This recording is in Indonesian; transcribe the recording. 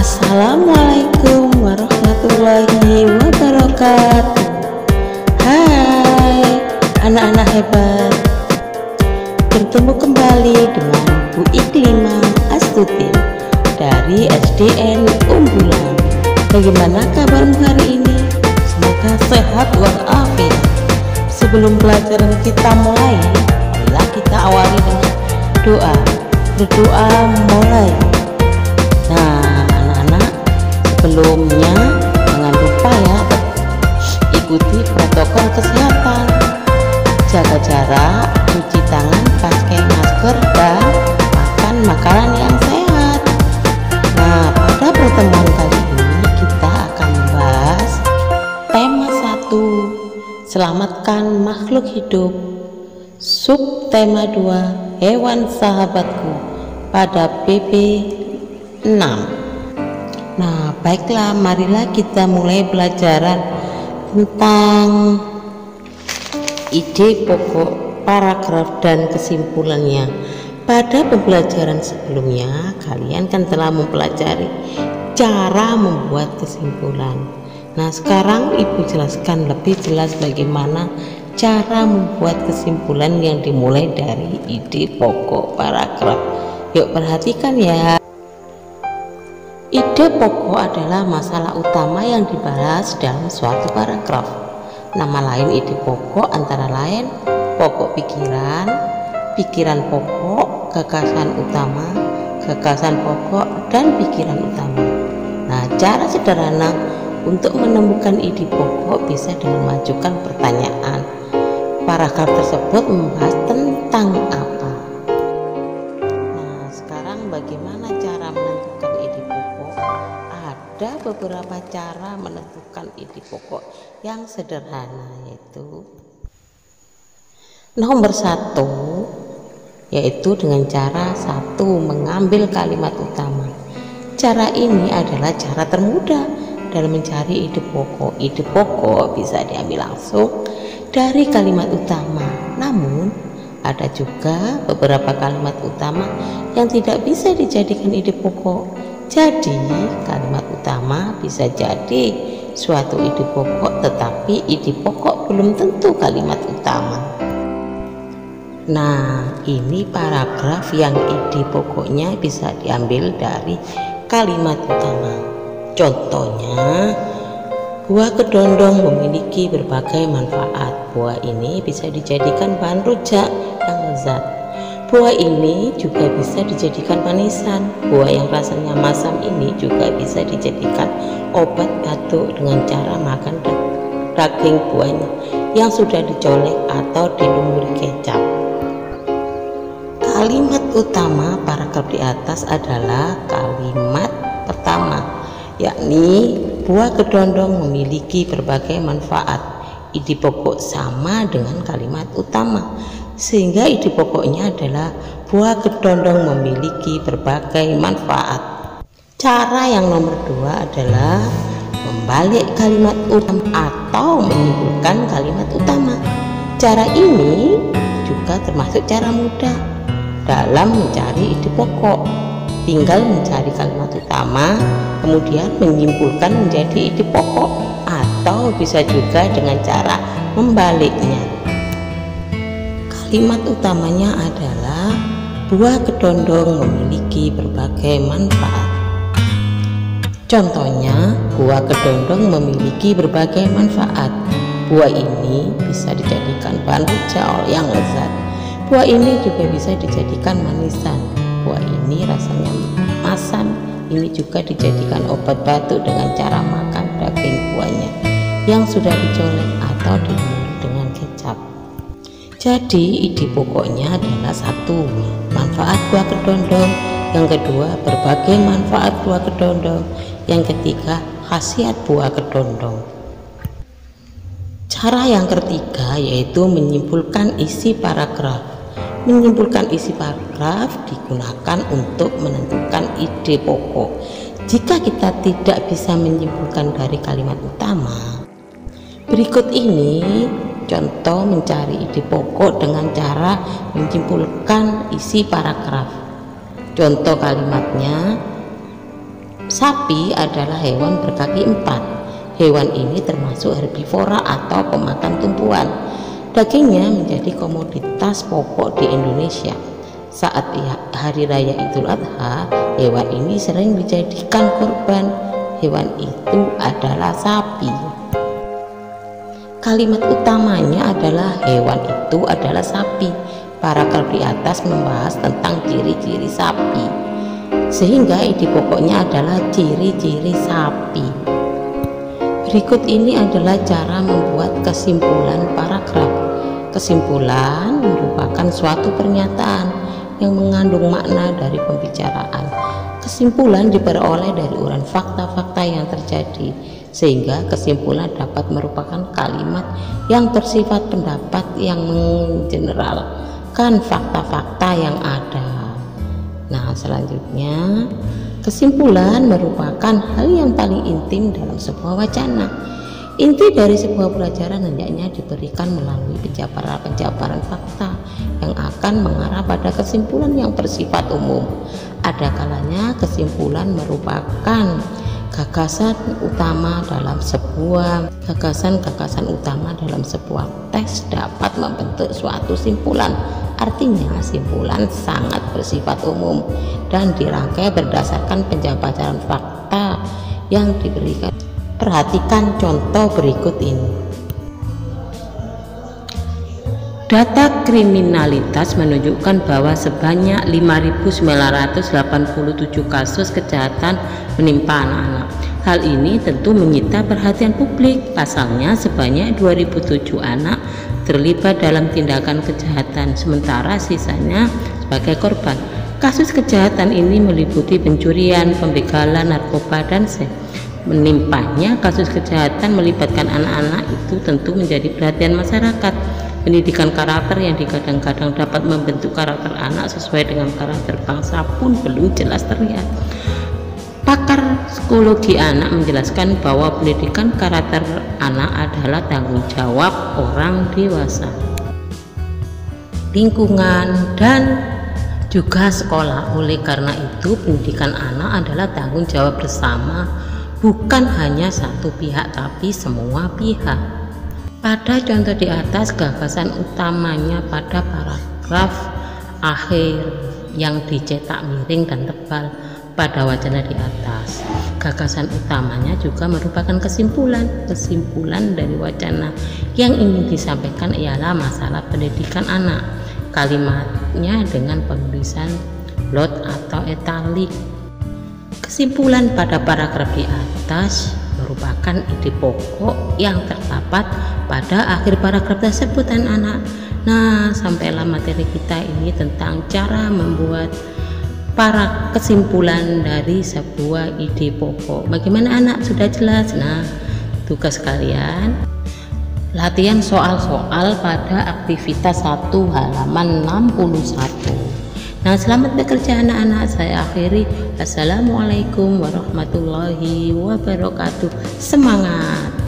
Assalamualaikum warahmatullahi wabarakatuh. Hai anak-anak hebat, bertemu kembali dengan Bu Iklima Astuti dari SDN Unggulan. Bagaimana kabarmu hari ini? Semoga sehat walafiat. Sebelum pelajaran kita mulai, marilah kita awali dengan doa. Berdoa mulai. Nah, anak-anak, sebelumnya jangan lupa ya, ikuti protokol kesehatan, jaga jarak, cuci tangan, pakai masker, dan makan makanan yang sehat. Nah, pada pertemuan kali ini kita akan membahas tema 1, selamatkan makhluk hidup. Subtema 2, hewan sahabatku, pada PP 6. Nah, baiklah, marilah kita mulai pelajaran tentang ide pokok, paragraf, dan kesimpulannya. Pada pembelajaran sebelumnya, kalian kan telah mempelajari cara membuat kesimpulan. Nah, sekarang Ibu jelaskan lebih jelas bagaimana cara membuat kesimpulan yang dimulai dari ide pokok paragraf. Yuk perhatikan ya. Ide pokok adalah masalah utama yang dibahas dalam suatu paragraf. Nama lain ide pokok antara lain pokok pikiran, pikiran pokok, gagasan utama, gagasan pokok, dan pikiran utama. Nah, cara sederhana untuk menemukan ide pokok bisa dengan mengajukan pertanyaan. Paragraf tersebut membahas tentang apa? Nah, sekarang bagaimana cara menentukan ide pokok? Ada beberapa cara menentukan ide pokok yang sederhana, yaitu nomor 1, yaitu dengan cara 1, mengambil kalimat utama. Cara ini adalah cara termudah dalam mencari ide pokok. Ide pokok bisa diambil langsung dari kalimat utama, namun ada juga beberapa kalimat utama yang tidak bisa dijadikan ide pokok. Jadi kalimat utama bisa jadi suatu ide pokok, tetapi ide pokok belum tentu kalimat utama. Nah, ini paragraf yang ide pokoknya bisa diambil dari kalimat utama. Contohnya, buah kedondong memiliki berbagai manfaat. Buah ini bisa dijadikan bahan rujak yang lezat. Buah ini juga bisa dijadikan manisan. Buah yang rasanya masam ini juga bisa dijadikan obat batuk dengan cara makan daging buahnya yang sudah dicolek atau dilumuri kecap. Kalimat utama paragraf di atas adalah kalimat pertama, yakni buah kedondong memiliki berbagai manfaat. Ide pokok sama dengan kalimat utama, sehingga ide pokoknya adalah buah kedondong memiliki berbagai manfaat. Cara yang nomor 2 adalah membalik kalimat utama atau menyimpulkan kalimat utama. Cara ini juga termasuk cara mudah dalam mencari ide pokok. Tinggal mencari kalimat utama, kemudian menyimpulkan menjadi ide pokok, atau bisa juga dengan cara membaliknya. Kalimat utamanya adalah buah kedondong memiliki berbagai manfaat. Contohnya, buah kedondong memiliki berbagai manfaat. Buah ini bisa dijadikan bahan rujak yang lezat. Buah ini juga bisa dijadikan manisan. Buah ini rasanya masam, ini juga dijadikan obat batuk dengan cara makan daging buahnya yang sudah dicolek atau dilumuri dengan kecap. Jadi ide pokoknya adalah 1, manfaat buah kedondong. Yang kedua, berbagai manfaat buah kedondong. Yang ketiga, khasiat buah kedondong. Cara yang ketiga yaitu menyimpulkan isi paragraf. Menyimpulkan isi paragraf digunakan untuk menentukan ide pokok. Jika kita tidak bisa menyimpulkan dari kalimat utama, berikut ini contoh mencari ide pokok dengan cara menyimpulkan isi paragraf. Contoh kalimatnya, 1. Sapi adalah hewan berkaki 4. Hewan ini termasuk herbivora atau pemakan tumbuhan. Dagingnya menjadi komoditas pokok di Indonesia. Saat hari raya Idul Adha, hewan ini sering dijadikan kurban. Hewan itu adalah sapi. Kalimat utamanya adalah hewan itu adalah sapi. Paragraf di atas membahas tentang ciri-ciri sapi, sehingga ide pokoknya adalah ciri-ciri sapi. Berikut ini adalah cara membuat kesimpulan paragraf. Kesimpulan merupakan suatu pernyataan yang mengandung makna dari pembicaraan. Kesimpulan diperoleh dari uraian fakta-fakta yang terjadi, sehingga kesimpulan dapat merupakan kalimat yang bersifat pendapat yang menggeneralkan fakta-fakta yang ada. Nah, selanjutnya, kesimpulan merupakan hal yang paling intim dalam sebuah wacana. Inti dari sebuah pelajaran hendaknya diberikan melalui penjabaran fakta yang akan mengarah pada kesimpulan yang bersifat umum. Ada kalanya kesimpulan merupakan gagasan utama dalam sebuah teks dapat membentuk suatu simpulan. Artinya simpulan sangat bersifat umum dan dirangkai berdasarkan penjabaran fakta yang diberikan. Perhatikan contoh berikut ini. Data kriminalitas menunjukkan bahwa sebanyak 5.987 kasus kejahatan menimpa anak-anak. Hal ini tentu menyita perhatian publik. Pasalnya sebanyak 2.007 anak terlibat dalam tindakan kejahatan, sementara sisanya sebagai korban. Kasus kejahatan ini meliputi pencurian, pembegalan, narkoba, dan seks. Menimpanya kasus kejahatan melibatkan anak-anak itu tentu menjadi perhatian masyarakat. Pendidikan karakter yang digadang-gadang dapat membentuk karakter anak sesuai dengan karakter bangsa pun belum jelas terlihat. Pakar psikologi anak menjelaskan bahwa pendidikan karakter anak adalah tanggung jawab orang dewasa, lingkungan, dan juga sekolah. Oleh karena itu, pendidikan anak adalah tanggung jawab bersama, bukan hanya satu pihak tapi semua pihak. Pada contoh di atas, gagasan utamanya pada paragraf akhir yang dicetak miring dan tebal pada wacana di atas. Gagasan utamanya juga merupakan kesimpulan dari wacana yang ingin disampaikan ialah masalah pendidikan anak. Kalimatnya dengan penulisan lot atau etalik. Kesimpulan pada paragraf di atas merupakan ide pokok yang terdapat pada akhir paragraf tersebut, anak-anak. Nah, sampailah materi kita ini tentang cara membuat para kesimpulan dari sebuah ide pokok. Bagaimana anak? Sudah jelas? Nah, tugas kalian latihan soal-soal pada aktivitas 1 halaman 61. Nah, selamat bekerja anak-anak. Saya akhiri. Assalamualaikum warahmatullahi wabarakatuh. Semangat.